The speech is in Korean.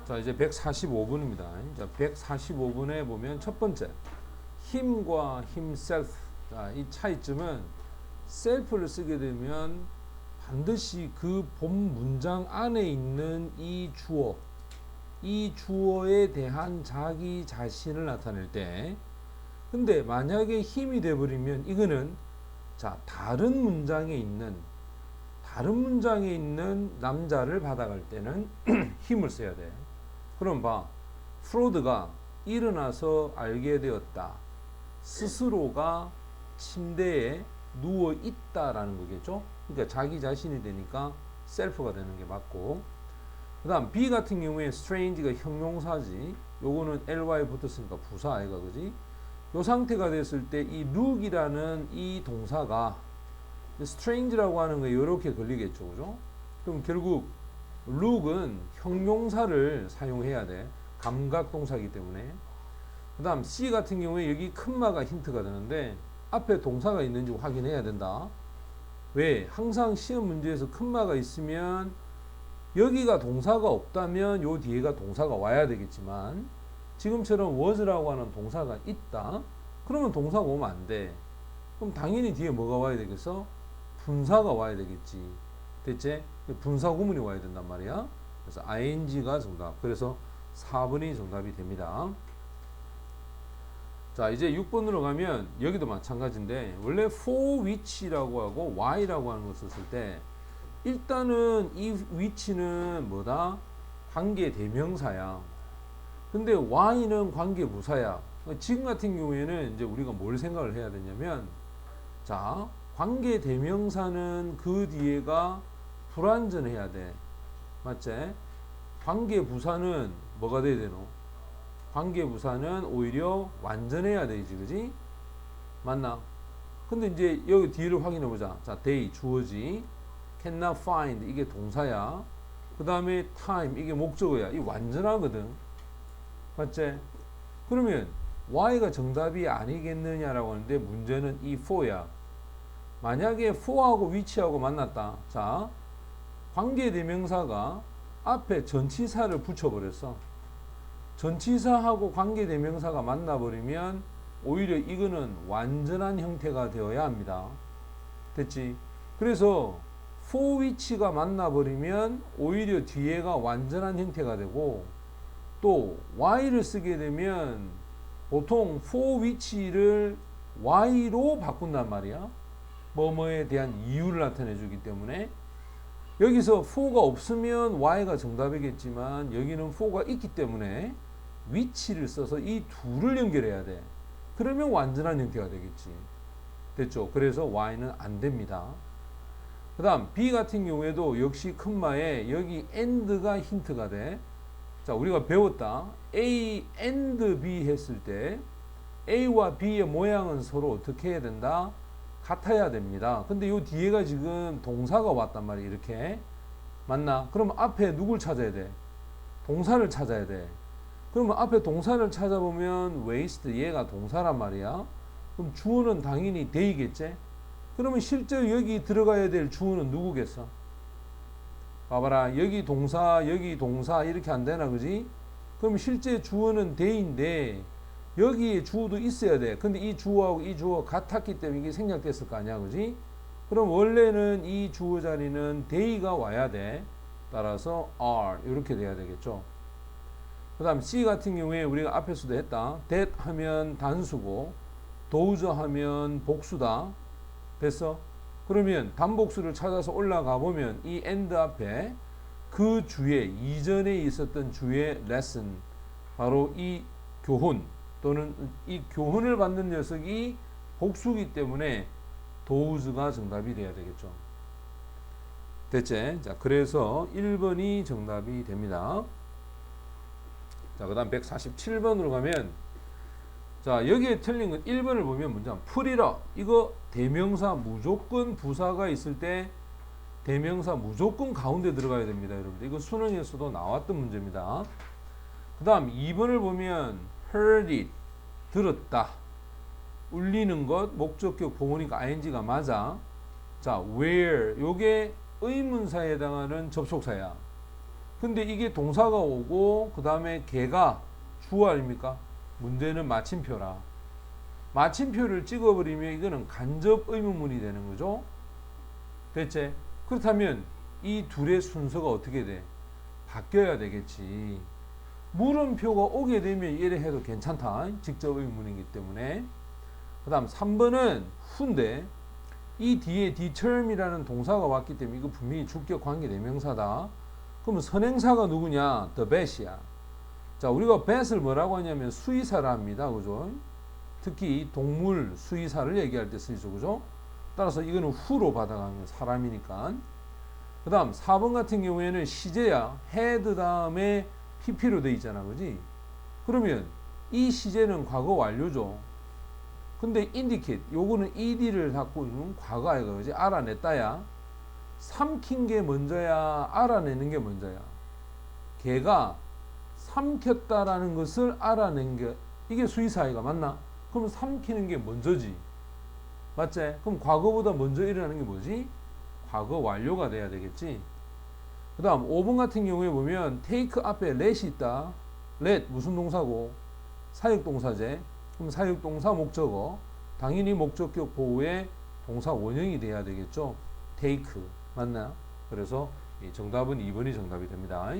자, 이제 145분입니다. 자, 145분에 보면 첫 번째, 힘과 힘 셀프. 자, 이 차이점은 셀프를 쓰게 되면 반드시 그 본 문장 안에 있는 이 주어, 이 주어에 대한 자기 자신을 나타낼 때, 근데 만약에 힘이 돼버리면 이거는 자, 다른 문장에 있는 남자를 받아갈 때는 힘을 써야 돼. 그럼 봐. 프로드가 일어나서 알게 되었다. 스스로가 침대에 누워 있다라는 거겠죠. 그러니까 자기 자신이 되니까 셀프가 되는 게 맞고. 그 다음 B 같은 경우에 strange가 형용사지. 요거는 ly 붙었으니까 부사 아이가 그지. 요 상태가 됐을 때 이 look이라는 이 동사가 strange라고 하는 거에 이렇게 걸리겠죠. 그죠? 그럼 결국 look은 형용사를 사용해야 돼. 감각 동사이기 때문에. 그 다음 C 같은 경우에 여기 큰마가 힌트가 되는데 앞에 동사가 있는지 확인해야 된다. 왜? 항상 시험 문제에서 큰마가 있으면 여기가 동사가 없다면 요 뒤에가 동사가 와야 되겠지만 지금처럼 was라고 하는 동사가 있다. 그러면 동사가 오면 안 돼. 그럼 당연히 뒤에 뭐가 와야 되겠어? 분사가 와야 되겠지. 됐지? 분사 구문이 와야 된단 말이야. 그래서 ing가 정답. 그래서 4번이 정답이 됩니다. 자, 이제 6번으로 가면 여기도 마찬가지인데 원래 for which라고 하고 why라고 하는 거 썼을 때 일단은 이 which는 뭐다? 관계 대명사야. 근데 why는 관계 부사야. 지금 같은 경우에는 이제 우리가 뭘 생각을 해야 되냐면 자, 관계 대명사는 그 뒤에가 불완전해야 돼. 맞지? 관계 부사는 뭐가 돼야 되노? 관계 부사는 오히려 완전해야 되지, 그지? 맞나? 근데 이제 여기 뒤를 확인해 보자. 자, they 주어지, cannot find 이게 동사야. 그 다음에 time 이게 목적어야. 이 완전하거든. 맞지? 그러면 y가 정답이 아니겠느냐라고 하는데 문제는 이 for야. 만약에 for하고 which하고 만났다. 자, 관계대명사가 앞에 전치사를 붙여버렸어. 전치사하고 관계대명사가 만나버리면 오히려 이거는 완전한 형태가 되어야 합니다. 됐지? 그래서 for which가 만나버리면 오히려 뒤에가 완전한 형태가 되고 또 y를 쓰게 되면 보통 for which를 y로 바꾼단 말이야. 뭐뭐에 대한 이유를 나타내 주기 때문에 여기서 for가 없으면 y가 정답이겠지만 여기는 for가 있기 때문에 which를 써서 이 둘을 연결해야 돼. 그러면 완전한 형태가 되겠지. 됐죠? 그래서 y는 안 됩니다. 그 다음 b 같은 경우에도 역시 큰마에 여기 and가 힌트가 돼. 자, 우리가 배웠다. a and b 했을 때 a와 b의 모양은 서로 어떻게 해야 된다? 같아야 됩니다. 근데 요 뒤에가 지금 동사가 왔단 말이야. 이렇게. 맞나? 그러면 앞에 누굴 찾아야 돼? 동사를 찾아야 돼. 그러면 앞에 동사를 찾아보면 waste 얘가 동사란 말이야. 그럼 주어는 당연히 they겠지? 그러면 실제 여기 들어가야 될 주어는 누구겠어? 봐봐라. 여기 동사 이렇게 안 되나, 그지? 그럼 실제 주어는 they인데 여기에 주어도 있어야 돼. 근데 이 주어하고 이 주어 같았기 때문에 이게 생략됐을 거 아니야, 그지? 그럼 원래는 이 주어 자리는 they가 와야 돼. 따라서 are 이렇게 돼야 되겠죠. 그 다음 C 같은 경우에 우리가 앞에서도 했다. that 하면 단수고 those 하면 복수다. 됐어? 그러면 단복수를 찾아서 올라가 보면 이 and 앞에 그 주에 이전에 있었던 주의 lesson 바로 이 교훈 또는 이 교훈을 받는 녀석이 복수기 때문에 those가 정답이 돼야 되겠죠. 됐지? 자, 그래서 1번이 정답이 됩니다. 자, 그 다음 147번으로 가면 자, 여기에 틀린 건 1번을 보면 문장 풀이라 이거 대명사 무조건 부사가 있을 때 대명사 무조건 가운데 들어가야 됩니다, 여러분들. 이거 수능에서도 나왔던 문제입니다. 그 다음 2번을 보면 heard it 들었다. 울리는 것 목적격 보호니까 ing가 맞아. 자, where 요게 의문사에 해당하는 접속사야. 근데 이게 동사가 오고 그 다음에 걔가 주어 아닙니까? 문제는 마침표라. 마침표를 찍어버리면 이거는 간접 의문문이 되는 거죠. 됐지? 그렇다면 이 둘의 순서가 어떻게 돼? 바뀌어야 되겠지. 물음표가 오게 되면 이래 해도 괜찮다. 직접 의문이기 때문에. 그 다음 3번은 후인데 이 뒤에 determine이라는 동사가 왔기 때문에 이거 분명히 주격 관계 대명사다. 그러면 선행사가 누구냐? the best이야. 자, 우리가 best을 뭐라고 하냐면 수의사라 합니다. 그죠? 특히 동물 수의사를 얘기할 때 쓰이죠. 그죠? 따라서 이거는 who로 받아가면 사람이니까. 그 다음 4번 같은 경우에는 시제야. had 다음에 pp로 돼 있잖아. 그지? 그러면 이 시제는 과거 완료죠. 근데 indicate 요거는 ed를 갖고 있는 과거 아이가 그지? 알아냈다야. 삼킨 게 먼저야, 알아내는 게 먼저야. 걔가 삼켰다라는 것을 알아낸 게 이게 수의사이가 맞나? 그럼 삼키는 게 먼저지. 맞지? 그럼 과거보다 먼저 일어나는 게 뭐지? 과거 완료가 돼야 되겠지. 그 다음 5번 같은 경우에 보면 take 앞에 let이 있다. let 무슨 동사고? 사역동사제. 그럼 사역동사 목적어. 당연히 목적격 보호에 동사 원형이 돼야 되겠죠. take 맞나? 그래서 정답은 2번이 정답이 됩니다.